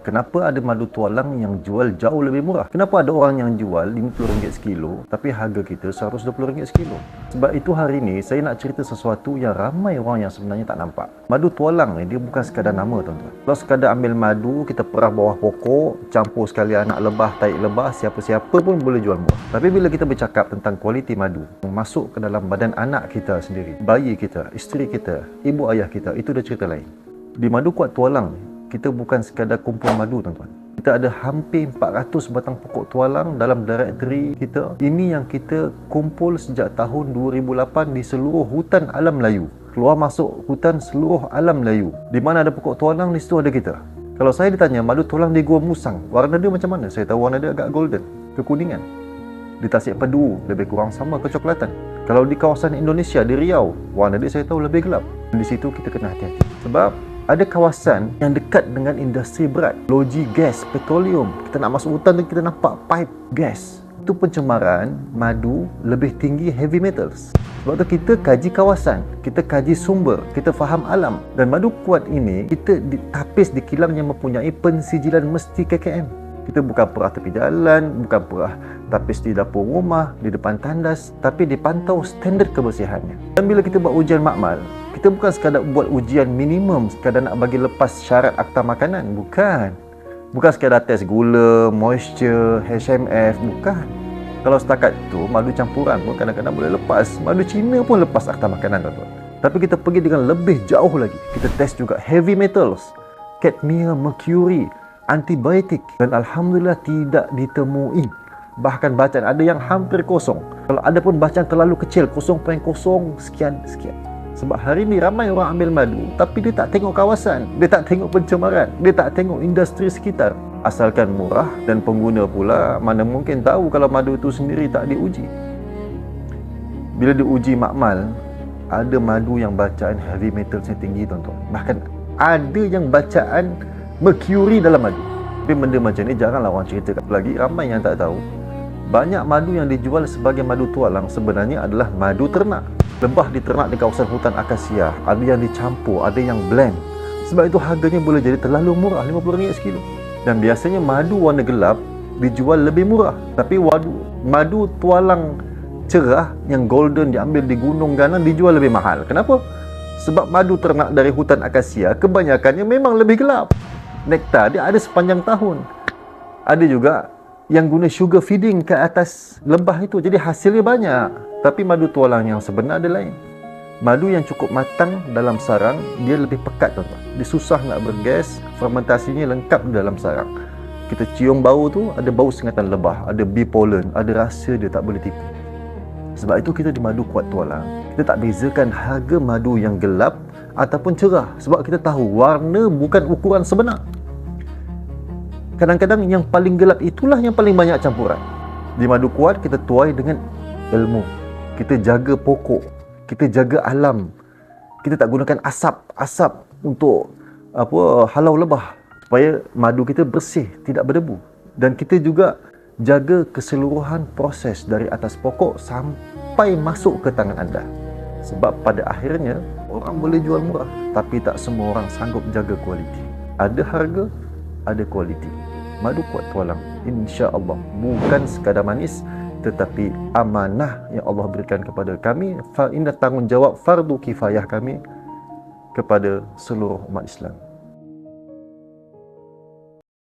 Kenapa ada madu tualang yang jual jauh lebih murah? Kenapa ada orang yang jual RM50 sekilo tapi harga kita RM120 sekilo? Sebab itu hari ini saya nak cerita sesuatu yang ramai orang yang sebenarnya tak nampak. Madu tualang ni dia bukan sekadar nama, tuan-tuan. Kalau sekadar ambil madu, kita perah bawah pokok, campur sekali anak lebah, taik lebah, siapa-siapa pun boleh jual murah. Tapi bila kita bercakap tentang kualiti madu masuk ke dalam badan anak kita sendiri, bayi kita, isteri kita, ibu ayah kita, itu dah cerita lain. Di Madu Kuat Tualang, kita bukan sekadar kumpul madu, tuan-tuan. Kita ada hampir 400 batang pokok tualang dalam directory kita. Ini yang kita kumpul sejak tahun 2008 di seluruh hutan alam Melayu. Keluar masuk hutan seluruh alam Melayu. Di mana ada pokok tualang, di situ ada kita. Kalau saya ditanya madu tualang di Gua Musang, warna dia macam mana? Saya tahu warna dia agak golden, kekuningan. Di Tasik Pedu, lebih kurang sama kecoklatan. Kalau di kawasan Indonesia, di Riau, warna dia saya tahu lebih gelap. Di situ kita kena hati-hati. Sebab ada kawasan yang dekat dengan industri berat, loji gas, petroleum. Kita nak masuk hutan tu kita nampak pipe gas. Itu pencemaran madu lebih tinggi heavy metals. Sebab tu kita kaji kawasan, kita kaji sumber, kita faham alam. Dan madu kuat ini kita ditapis di kilang yang mempunyai pensijilan mesti KKM. Kita bukan perah tepi jalan, bukan perah tapis di dapur rumah, di depan tandas, tapi dipantau standard kebersihannya. Dan bila kita buat ujian makmal, kita bukan sekadar buat ujian minimum sekadar nak bagi lepas syarat akta makanan, bukan. Bukan sekadar test gula, moisture, HMF, bukan. Kalau setakat itu, madu campuran pun kadang-kadang boleh lepas. Madu Cina pun lepas akta makanan, tuan-tuan. Tapi kita pergi dengan lebih jauh lagi. Kita test juga heavy metals, cadmium, mercury, antibiotik, dan alhamdulillah tidak ditemui. Bahkan bacaan ada yang hampir kosong. Kalau ada pun bacaan terlalu kecil, 0.0 sekian. Sebab hari ni ramai orang ambil madu tapi dia tak tengok kawasan, dia tak tengok pencemaran, dia tak tengok industri sekitar. Asalkan murah dan pengguna pula mana mungkin tahu kalau madu itu sendiri tak diuji. Bila diuji makmal, ada madu yang bacaan heavy metals yang tinggi, tuan-tuan. Bahkan ada yang bacaan mercury dalam madu. Tapi benda macam ni jaranglah orang cerita. Lagi ramai yang tak tahu, banyak madu yang dijual sebagai madu tualang sebenarnya adalah madu ternak. Lebah diternak di kawasan hutan akasia, ada yang dicampur, ada yang blend. Sebab itu harganya boleh jadi terlalu murah, RM50 sekilo. Dan biasanya madu warna gelap dijual lebih murah. Tapi madu tualang cerah yang golden diambil di Gunung Ganang dijual lebih mahal. Kenapa? Sebab madu ternak dari hutan akasia kebanyakannya memang lebih gelap. Nektar dia ada sepanjang tahun. Ada juga yang guna sugar feeding ke atas lebah itu, jadi hasilnya banyak. Tapi madu tualang yang sebenar ada lain. Madu yang cukup matang dalam sarang, dia lebih pekat, tuan-tuan. Dia susah nak bergas, fermentasinya lengkap di dalam sarang. Kita cium bau tu, ada bau sengatan lebah, ada bee pollen, ada rasa dia tak boleh tipu. Sebab itu kita di Madu Kuat Tualang, kita tak bezakan harga madu yang gelap ataupun cerah. Sebab kita tahu warna bukan ukuran sebenar. Kadang-kadang yang paling gelap itulah yang paling banyak campuran. Di Madu Kuat kita tuai dengan ilmu. Kita jaga pokok, kita jaga alam. Kita tak gunakan asap untuk halau lebah supaya madu kita bersih, tidak berdebu. Dan kita juga jaga keseluruhan proses dari atas pokok sampai masuk ke tangan anda. Sebab pada akhirnya orang boleh jual murah, tapi tak semua orang sanggup jaga kualiti. Ada harga, ada kualiti. Madu Kuat Tualang, insya-Allah bukan sekadar manis, tetapi amanah yang Allah berikan kepada kami. Ini tanggungjawab fardu kifayah kami kepada seluruh umat Islam.